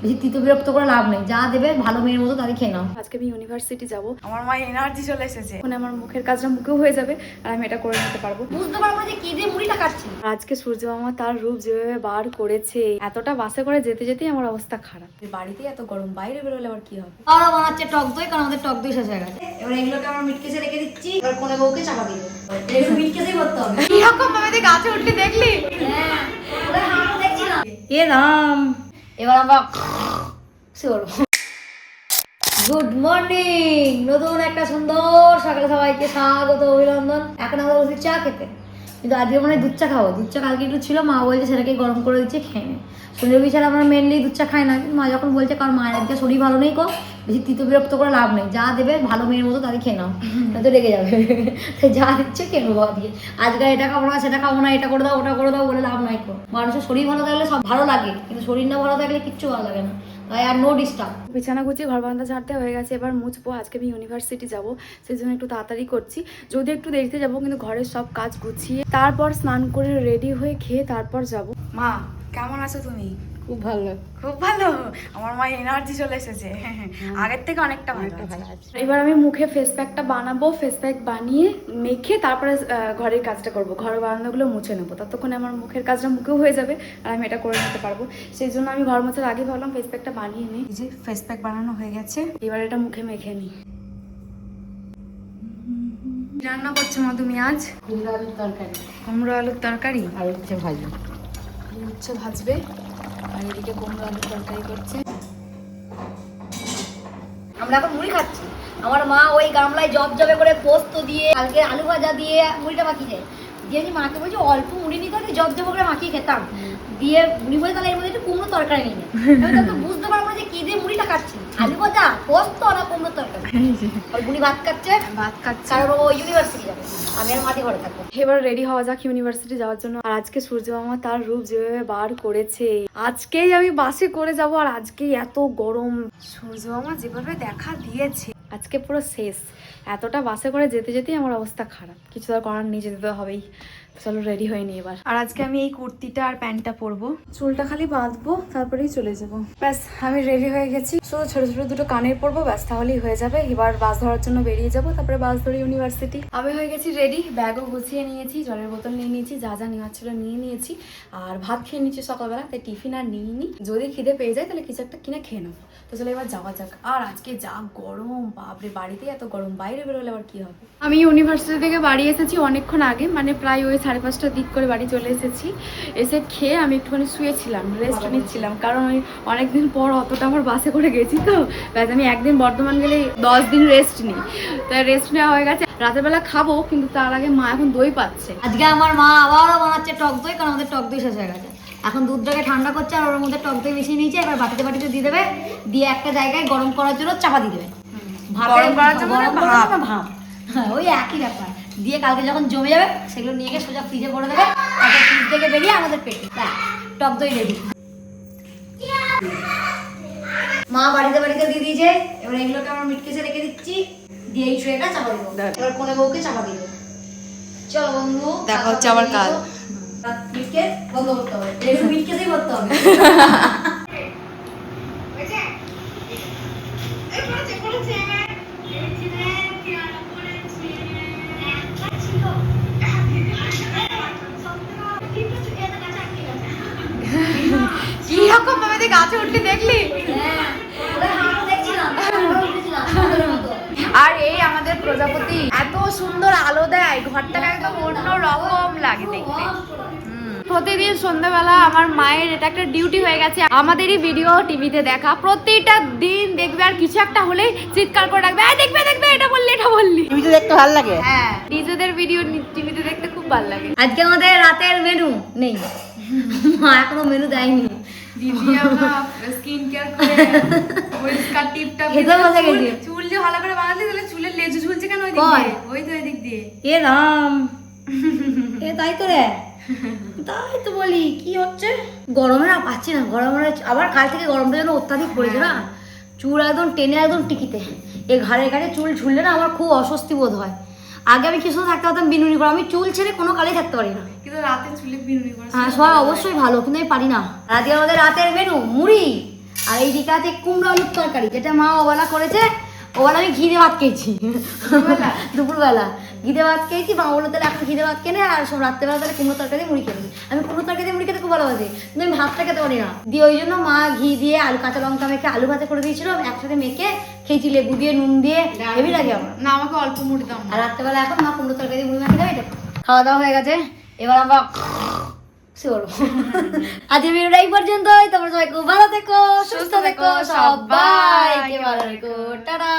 বেশি তিতো বিরক্ত করে লাভ নেই, যা দেবে ভালো মেয়ের মতো তাদের খেয়ে নাও। আজকে আমি ইউনিভার্সিটি যাব, আমার মায়ের এনার্জি চলে এসেছে, এখন আমার মুখের কাজটা মুখেও হয়ে যাবে আর আমি এটা করে নিতে পারবো। বুঝতে পারবো যে কি দিয়ে মুড়িটা কাটছি। আজকে সূর্য মামা তার রূপ যেভাবে বার করেছে, এতটা বাসে করে যেতে যেতেই আমার অবস্থা খারাপ। বাড়িতে এত গরম, বাইরে বেরোলে আবার কি হবে। আরো বানাচ্ছে টক দই, কারণ আমাদের টক দই শেষ হয়ে গেছে। এবার এগুলোকে আমরা মিটকেসে রেখে দিচ্ছি, এবার কোনে বউকে চাপা দিয়ে দেবো। এগুলো মিটকেসেই করতে হবে। এরকম ভাবে গাছে উঠলি দেখলি? হ্যাঁ, ওরা হাঁটু দেখছি না। এ রাম, এবার আমরা গুড মর্নিং, নতুন একটা সুন্দর সকালে সবাইকে স্বাগত, অভিনন্দন। এখন আমরা বসে চা খেতে, কিন্তু আজকে মানে দুধ চা খাবো। দুধ চা কালকে একটু ছিল, মা বলছে সেটাকে গরম করে দিচ্ছে, খেয়ে নে। শরীর বিচার আমরা মেনলি দুধ চা খাই না, কিন্তু মা যখন বলছে, কারণ মায়ের আজকে শরীর ভালো নেই, বেশি তিতো বিরক্ত করে লাভ নেই, যা দেবে ভালো মেয়ের মতো তাদের খেয়ে নাও, তো রেগে যাবে। তাই যা দিচ্ছে খেয়ে নেবো দিয়ে। আজকে এটা খাবো না, সেটা খাবো না, এটা করে দাও, ওটা করে দাও বলে লাভ নাই। মানুষের শরীর ভালো থাকলে সব ভালো লাগে, কিন্তু শরীর না ভালো থাকলে কিচ্ছু ভালো লাগে না। তাই আর নো ডিস্টার্ব। বিছানা গুছিয়ে ঘর বারান্দা ঝাড়তে হয়ে গেছে, এবার মুছবো। আজকে আমি ইউনিভার্সিটি যাব, সেই জন্য একটু তাড়াতাড়ি করছি, যদি একটু দেরিতে যাব, কিন্তু ঘরের সব কাজ গুছিয়ে তারপর স্নান করে রেডি হয়ে খেয়ে তারপর যাব। মা কেমন আছো তুমি? খুব ভালো, খুব ভালো, আমার মায়ের এনার্জি চলে এসেছে, আগের থেকে অনেকটা ভালো আছে। এবার আমি মুখে ফেস প্যাকটা বানাবো, ফেস প্যাক বানিয়ে মেখে তারপরে ঘরের কাজটা করব, ঘরের বারান্দাগুলো মুছে নেবো, ততক্ষণে আমার মুখের কাজটা মুখেও হয়ে যাবে আর আমি এটা করে নিতে পারবো। সেই জন্য আমি ঘর মোছার আগে ভাবলাম ফেস প্যাকটা বানিয়ে নিই। এই যে ফেস প্যাক বানানো হয়ে গেছে, এবার এটা মুখে মেখে নিই। রান্না করছো মা তুমি আজ? কুমড়ো আলুর তরকারি। কুমড়ো আলুর তরকারি আর হচ্ছে ভাজি, উচ্ছে ভাজবে, আর এদিকে কুমড়ো আলুর তরকারি করছে। আমরা এখন মুড়ি খাচ্ছি। আমার মা ওই গামলায় জবে করে পোস্ত দিয়ে, কালকে আলু ভাজা দিয়ে মুড়িটা মাখিয়ে দেয় দিয়ে। আমি মাকে বলছি অল্প মুড়ি নিতে হবে, জবে করে মাখিয়ে খেতাম দিয়ে। মুড়ি বলে তাহলে এর মধ্যে একটু কুমড়ো তরকারি নিয়ে আমি তো বুঝতে পারবো যে কি দিয়ে মুড়িটা কাটছি, আলু ভাজা, পোস্ত না কুমড়ো তরকারি। আর বুড়ি ভাত খাচ্ছে, কারণ ও ইউনিভার্সিটি যাবে, আমি আর মাটি ঘরে থাকবো। এবার রেডি হওয়া যাক ইউনিভার্সিটি যাওয়ার জন্য। আর আজকে সূর্য মামা তার রূপ যেভাবে বার করেছে, আজকেই আমি বাসে করে যাব, আর আজকেই এত গরম। সূর্য মামা যেভাবে দেখা দিয়েছে আজকে পুরো শেষ। এতটা বাসে করে যেতে যেতেই আমার অবস্থা খারাপ, কিছু তো করার নেই, যেতে তো হবেই। চলো রেডি হয়ে নি এবার। আর আজকে আমি এই কুর্তিটা আর প্যান্টটা পরবো, চুলটা খালি বাঁধবো, তারপরেই চলে যাব। ব্যাস আমি রেডি হয়ে গেছি, শুধু ছোট ছোট দুটো কানের পরবো, ব্যাস তাহলেই হয়ে যাবে। এবার বাস ধরার জন্য বেরিয়ে যাব, তারপরে বাস ধরে ইউনিভার্সিটি। আমি হয়ে গেছি রেডি, ব্যাগও গুছিয়ে নিয়েছি, জলের বোতল নিয়ে নিয়েছি, যা যা নেওয়ার ছিল নিয়ে নিয়েছি, আর ভাত খেয়ে নিয়েছি সকালবেলা, তাই টিফিন আর নিইনি। যদি খিদে পেয়ে যায় তাহলে কিছু একটা কিনে খেয়ে নেবো। তো চলো এবার যাওয়া যাক। আর আজকে যা গরম, বাপরে, বাড়িতে এত গরম, বাইরে বেরোলে আবার কি হবে। আমি ইউনিভার্সিটি থেকে বাড়ি এসেছি অনেকক্ষণ আগে, মানে প্রায় ওই 5:30টার দিক করে বাড়ি চলে এসেছি। এসে খেয়ে আমি একটুখানি শুয়েছিলাম, রেস্ট নিচ্ছিলাম, কারণ ওই অনেকদিন পর অতটা আমার বাসে করে গেছি তো। ব্যাস আমি একদিন বর্ধমান গেলে 10 দিন রেস্ট নিই, তাই রেস্ট নেওয়া হয়ে গেছে। রাতের বেলা খাবো, কিন্তু তার আগে মা এখন দই পাচ্ছে। আজকে আমার মা আবারও বানাচ্ছে টক দই, কারণ আমাদের টক দই শেষ হয়ে গেছে। এখন দুধটাকে ঠান্ডা করছে আর ওর মধ্যে টক দই মিশিয়ে নিয়েছে। এবার বাটিতে বাটিতে দিয়ে দেবে, দিয়ে একটা জায়গায় গরম করার জন্য চাপা দিয়ে দেবে। গরম করার জন্য ভাপ, হ্যাঁ ওই একই ব্যাপার। দিয়ে কালকে যখন জমে যাবে সেগুলো নিয়ে গিয়ে সোজা ফ্রিজে ভরে দেবে, তারপর ফ্রিজ থেকে বেরিয়ে আমাদের পেটে টক দই রেডি। মা বাড়িতে বাড়িতে দিয়ে দিয়েছে, এবার এগুলোকে আমরা মিটকেসে রেখে দিচ্ছি, দিয়ে এই ট্রেটা চাপা দিব। এবার কোনে বউকে চাপা দিব। চলো বন্ধু, দেখা হচ্ছে আবার কাল। মিটকেস বন্ধ করতে হবে, মিটকেসেই করতে হবে। কিরকম ভাবে গাছে উঠলি দেখলি? আর এই আমাদের প্রজাপতি এত সুন্দর আলো দেয়, ঘরটাকে একদম অন্য রকম লাগে দেখতে। প্রতিদিন সন্ধ্যাবেলা আমার মায়ের এটা একটা ডিউটি হয়ে গেছে, আমাদেরই ভিডিও টিভিতে দেখা, প্রতিটা দিন দেখবে, আর কিছু একটা হলে চিৎকার করে রাখবে, দেখবে দেখবে, এটা বললি এটা বললি। টিভিতে দেখতে ভালো লাগে, হ্যাঁ নিজেদের ভিডিও টিভিতে দেখতে খুব ভালো লাগে। আজকে আমাদের রাতের মেনু নেই, মা এখনো মেনু দেয়নি। দিদি আমরা স্কিন কেয়ার করে পরিষ্কার টিপটা চুল যে ভালো করে বানালি, তাহলে চুলের লেজু ঝুলছে কেন ওই দিক দিয়ে? ওই তো এদিক দিয়ে। এ রাম, এ তাই তো রে, তাই তো বলি কি হচ্ছে। গরমে না পাচ্ছি না, গরমে আবার কাল থেকে গরমটা যেন অত্যাধিক পড়েছে না, চুল একদম টেনে একদম টিকিতে। এই ঘাড়ের কাছে চুল ঝুললে না আমার খুব অস্বস্তি বোধ হয়। আগে আমি কি সময় থাকতে পারতাম বিনুনি করে, আমি চুল ছেড়ে কোনো কালেই থাকতে পারি না, কিন্তু রাতে চুলে বিনুনি করে। হ্যাঁ সবাই অবশ্যই ভালো, কিন্তু আমি পারি না। রাতে আমাদের রাতের মেনু মুড়ি আর এইদিকে আছে কুমড়ো আলুর তরকারি, যেটা মা ওবেলা করেছে। ওবেলা আমি ঘি দিয়ে ভাত খেয়েছি দুপুরবেলা ঘি দিয়ে ভাত খেয়েছি। মা বললো তাহলে এখন ঘি দিয়ে ভাত কেনে আর সব রাত্রেবেলা তাহলে কুমড়ো তরকারি দিয়ে মুড়ি খেয়ে নিই। আমি কুমড়ো তরকারি দিয়ে মুড়ি খেতে খুব ভালোবাসি, কিন্তু আমি ভাতটা খেতে পারি না। দিয়ে ওই জন্য মা ঘি দিয়ে আলু কাঁচা লঙ্কা মেখে আলু ভাজা করে দিয়েছিল, আমি একসাথে মেখে খেয়েছি লেবু দিয়ে নুন দিয়ে, হেভি লাগে আমার। না আমাকে অল্প মুড়ি দাও। আর রাত্রেবেলা এখন মা কুমড়ো তরকারি দিয়ে মুড়ি মাখিয়ে দেবে। এটা খাওয়া দাওয়া হয়ে গেছে, এবার আমরা আজকে ভিডিওটা এই পর্যন্তই। তোমরা সবাই খুব ভালো থেকো, সুস্থ থেকো, সবাইকে ভালো রেখো, টাটা।